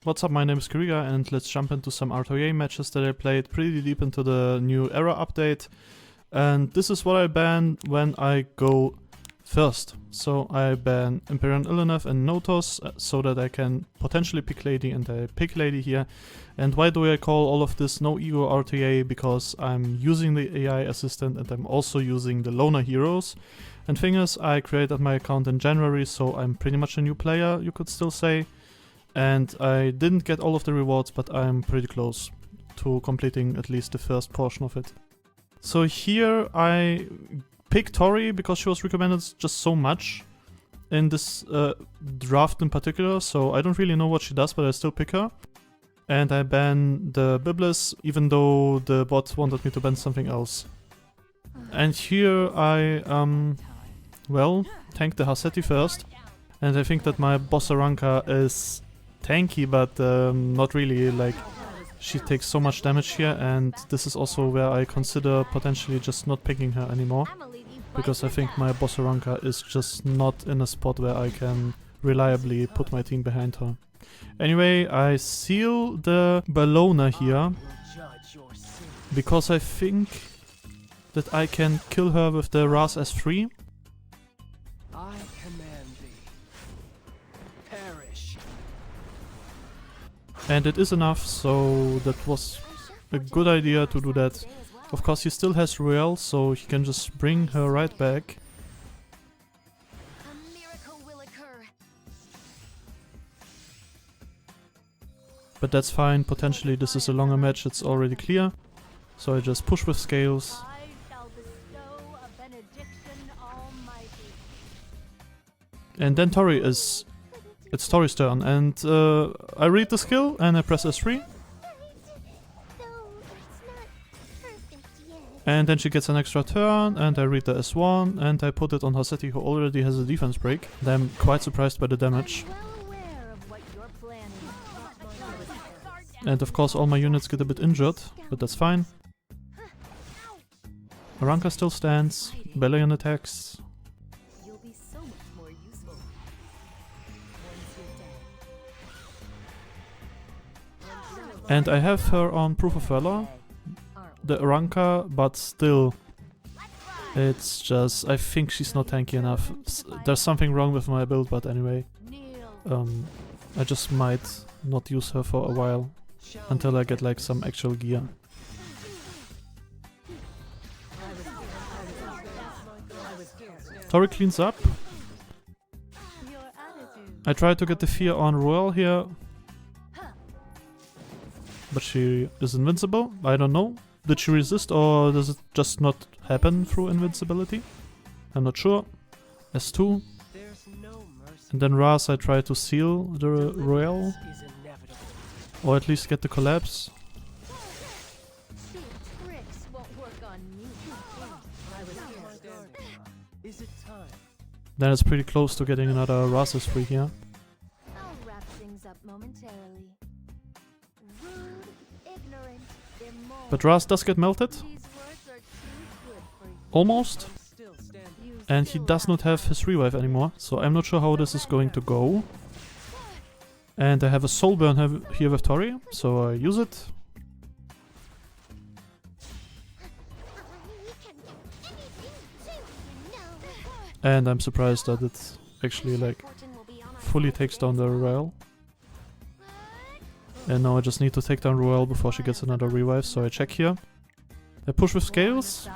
What's up, my name is Kiriga and let's jump into some RTA matches that I played pretty deep into the new era update. And this is what I ban when I go first. So I ban Imperial Illinev and Notos so that I can potentially pick Lady, and I pick Lady here. And why do I call all of this no ego RTA? Because I'm using the AI assistant and I'm also using the loner heroes. And thing is, I created my account in January, so I'm pretty much a new player, you could still say. And I didn't get all of the rewards, but I'm pretty close to completing at least the first portion of it. So here I picked Tori because she was recommended just so much in this draft in particular, so I don't really know what she does, but I still pick her. And I ban the Biblis, even though the bot wanted me to ban something else. And here I, well, tank the Haseti first. And I think that my Bossaranka is tanky, but not really, like, she takes so much damage here, and this is also where I consider potentially just not picking her anymore. Because I think my Bossaranka is just not in a spot where I can reliably put my team behind her. Anyway, I seal the Bellona here, because I think that I can kill her with the Ras S3. And it is enough, so that was a good idea to do that. Of course he still has Ruel, so he can just bring her right back. But that's fine, potentially this is a longer match, it's already clear. So I just push with scales. And then Tori is... It's Tori's turn, and I read the skill and I press S3. And then she gets an extra turn, and I read the S1, and I put it on Haseti, who already has a defense break. And I'm quite surprised by the damage. And of course all my units get a bit injured, but that's fine. Aranka still stands, Belian attacks. And I have her on Proof of Valor, the Aranka, but still, it's just, I think she's not tanky enough. There's something wrong with my build, but anyway, I just might not use her for a while, until I get like some actual gear. Tori cleans up. I tried to get the fear on Ruel here, but she is invincible. I don't know. Did she resist, or does it just not happen through invincibility? I'm not sure. S2. And then Ras I try to seal the Royale. Or at least get the collapse. Then it's pretty close to getting another Ras S3 here. But Ras does get melted. Almost. And he does not have his revive anymore, so I'm not sure how this is going to go. And I have a soul burn here with Tori, so I use it. And I'm surprised that it actually like fully takes down the Royale. And now I just need to take down Royale before she gets another revive, so I check here. I push with scales.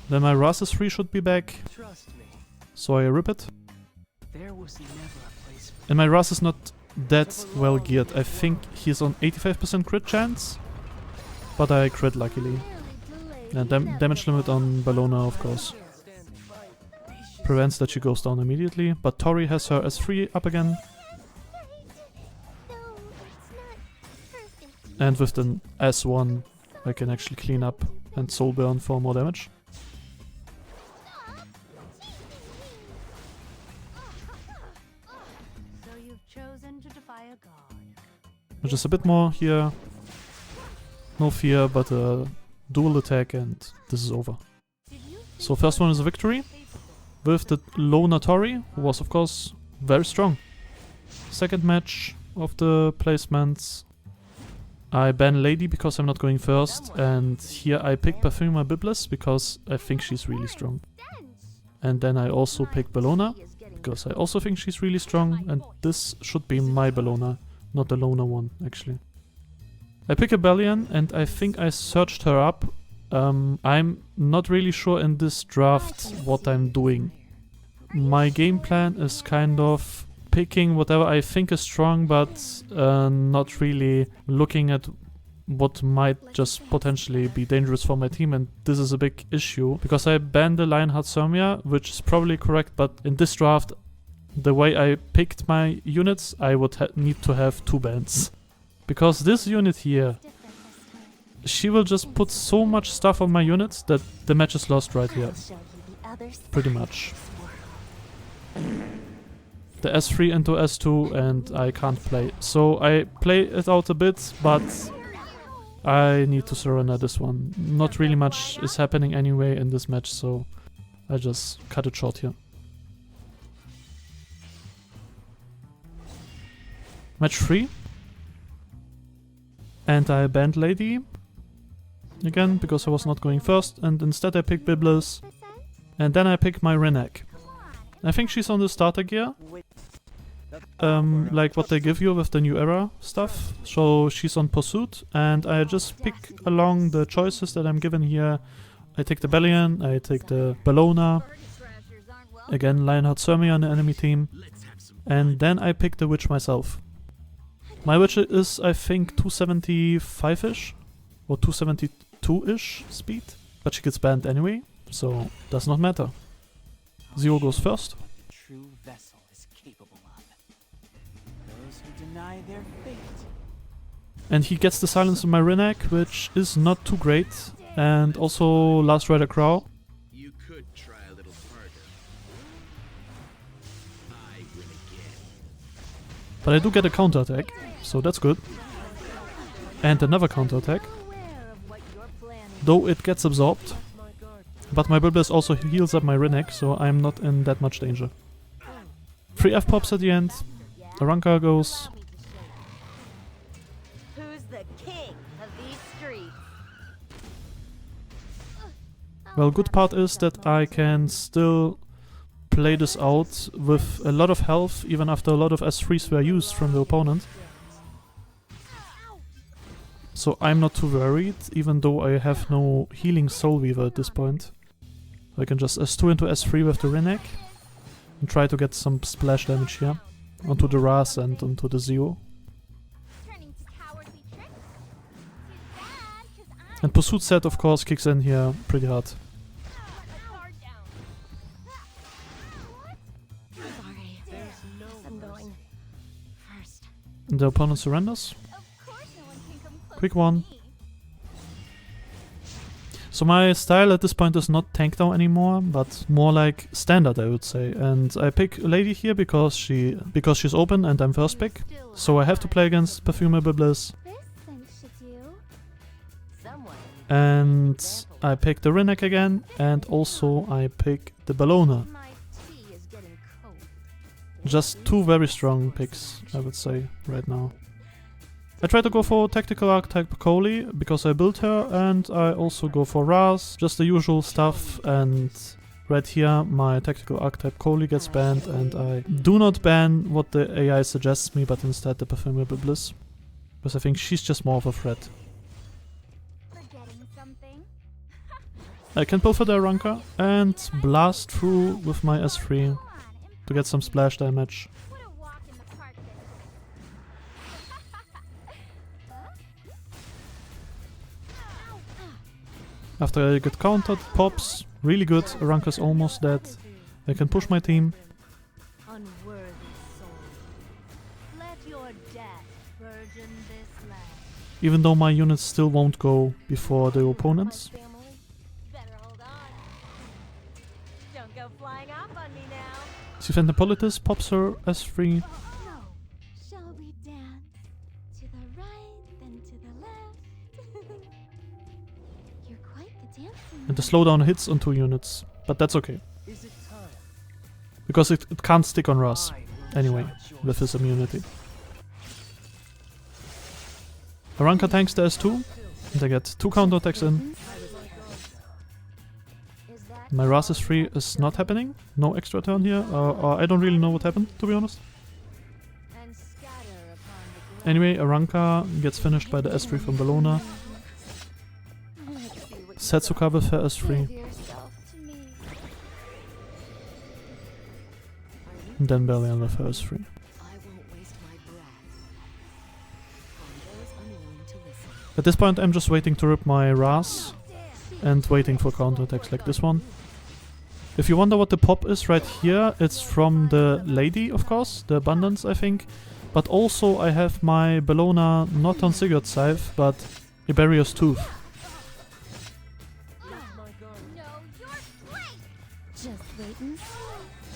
Then my Ras S3 should be back, so I rip it. And my Ras is not that well geared. I think he's on 85% crit chance, but I crit luckily. And damage limit on Bellona, of course, prevents that she goes down immediately, but Tori has her S3 up again. And with the S1 I can actually clean up and soul burn for more damage. Just a bit more here. No fear, but a dual attack, and this is over. So first one is a victory. with the low Natori, who was of course very strong. Second match of the placements. I ban Lady because I'm not going first, and here I pick Parfuma Biblis because I think she's really strong. And then I also pick Bellona because I also think she's really strong, and this should be my Bellona, not the Lona one actually. I pick a Bellion and I think I searched her up. I'm not really sure in this draft what I'm doing. My game plan is kind of picking whatever I think is strong, but not really looking at what might just potentially be dangerous for my team, and this is a big issue because I banned the Lionheart Thermia, which is probably correct, but in this draft, the way I picked my units, I would need to have 2 bans. Because this unit here, she will just put so much stuff on my units that the match is lost right here. Pretty much. The S3 into S2 and I can't play. So I play it out a bit, but I need to surrender this one. Not really much is happening anyway in this match, so I just cut it short here. Match 3. And I banned Lady. Again, because I was not going first, and instead I pick Biblis. And then I pick my Renek. I think she's on the starter gear. Like what they give you with the new era stuff. So she's on Pursuit, and I just pick along the choices that I'm given here. I take the Bellion, I take the Bellona. Again, Lionheart Thermia on the enemy team. And then I pick the Witch myself. My Witch is, I think, 275-ish. Or 272-ish speed. But she gets banned anyway, so does not matter. Zero goes first. True vessel is capable of. Those who deny their fate. And he gets the silence on my Renek, which is not too great. And also Last Rider Crow. You could try a little harder. I win again. But I do get a counterattack, so that's good. And another counterattack. Though it gets absorbed. But my Biblis also heals up my Renek, so I'm not in that much danger. 3 F-pops at the end. Aranka goes. Who's the king of these streets? Well, good part is that I can still play this out with a lot of health, even after a lot of S3s were used from the opponent. So I'm not too worried, even though I have no healing Soul Weaver at this point. I can just S2 into S3 with the Renek and try to get some splash damage here onto the Ras and onto the Zeo. And Pursuit set, of course, kicks in here pretty hard. Sorry, I'm going first. And the opponent surrenders. Quick one. So my style at this point is not tank down anymore, but more like standard, I would say. And I pick Lady here because she's open and I'm first pick. So I have to play against Parfuma Biblis. And I pick the Renek again, and also I pick the Bellona. Just 2 very strong picks, I would say, right now. I try to go for Tactical Archetype Coley because I built her, and I also go for Ras, just the usual stuff, and right here my Tactical Archetype Coley gets banned, and I do not ban what the AI suggests me, but instead the Parfuma Biblis, because I think she's just more of a threat. I can pull for the Aranka and blast through with my S3 to get some splash damage. After I get countered, pops, really good, Aranka's almost dead. I can push my team. Even though my units still won't go before the opponents. Siphennepolitis pops her S3. And the slowdown hits on 2 units, but that's okay. Is it time Because it can't stick on Ras anyway, with his immunity. Aranka tanks the S2, and I get 2 counterattacks in. My Ras S3 is not happening, no extra turn here, or I don't really know what happened, to be honest. Anyway, Aranka gets finished by the S3 from Bellona. Setsuka with her S3. And then Bellion with her S3. At this point I'm just waiting to rip my Ras and waiting for counterattacks like this one. If you wonder what the pop is right here, it's from the lady, of course, the Abundance, I think. But also I have my Bellona not on Sigurd's Scythe, but Iberia's Tooth.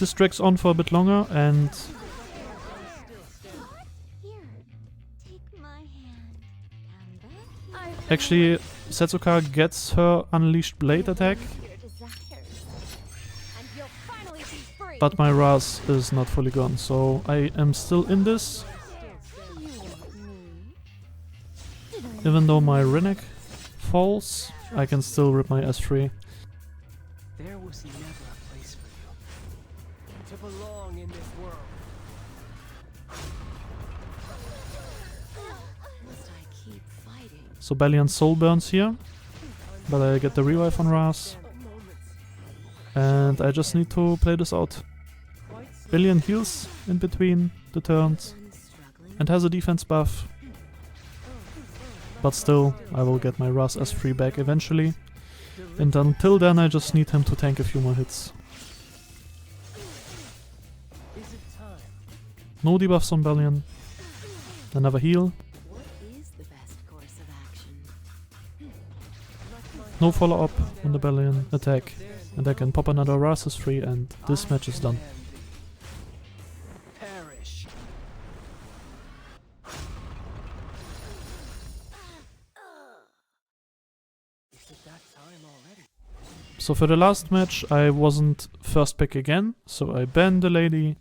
This drags on for a bit longer, and actually Setsuka gets her Unleashed Blade attack, but my Ras is not fully gone, so I am still in this. Even though my Rinneck falls, I can still rip my S3. There was never a place for you to belong in this world. Must I keep fighting? So Bellion soul burns here, but I get the revive on Ras. And I just need to play this out. Bellion heals in between the turns and has a defense buff. But still, I will get my Ras S3 back eventually. And until then I just need him to tank a few more hits. No debuffs on Bellion. Another heal. No follow-up on the Bellion attack. And I can pop another Ras S3 and this match is done. Perish. Is it that time already? So for the last match I wasn't first pick again, so I banned the lady.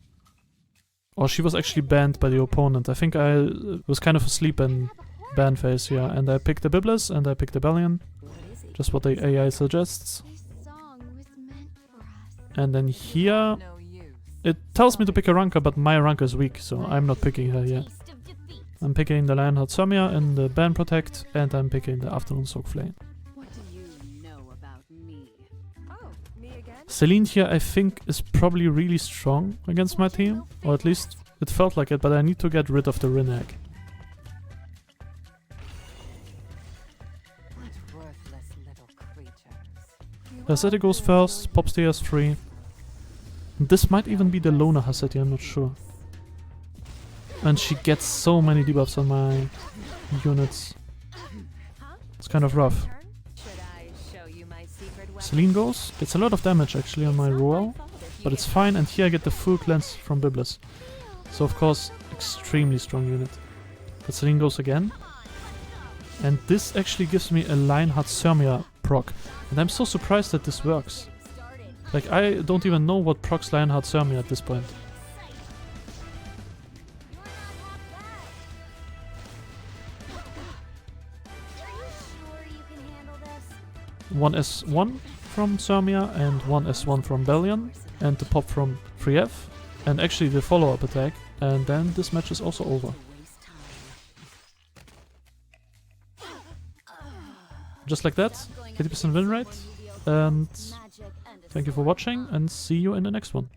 Or she was actually banned by the opponent. I think I was kind of asleep in ban phase here, and I picked the Biblis and I picked the Bellion. Just what the AI suggests. And then here, it tells me to pick a Aranka, but my Aranka is weak, so I'm not picking her here. I'm picking the Lionheart Sumia in the Ban Protect, and I'm picking the Afternoon Soak Flame. What do you know about me? Oh, me again? Celine here I think is probably really strong against my team, or at least it felt like it, but I need to get rid of the Rinneck. Haseti goes first, pops the S3. This might even be the Loner Haseti, I'm not sure. And she gets so many debuffs on my units. It's kind of rough. Celine goes, gets a lot of damage actually on my Roel, but it's fine, and here I get the full cleanse from Biblis. So of course, extremely strong unit. But Celine goes again. And this actually gives me a Lionheart Sumia proc. And I'm so surprised that this works. Like, I don't even know what procs Lionheart Sumia at this point. One S1 from Sumia and one S1 from Bellion. And the pop from 3F. And actually the follow-up attack. And then this match is also over. Just like that, 80% win rate, and thank you for watching, and see you in the next one.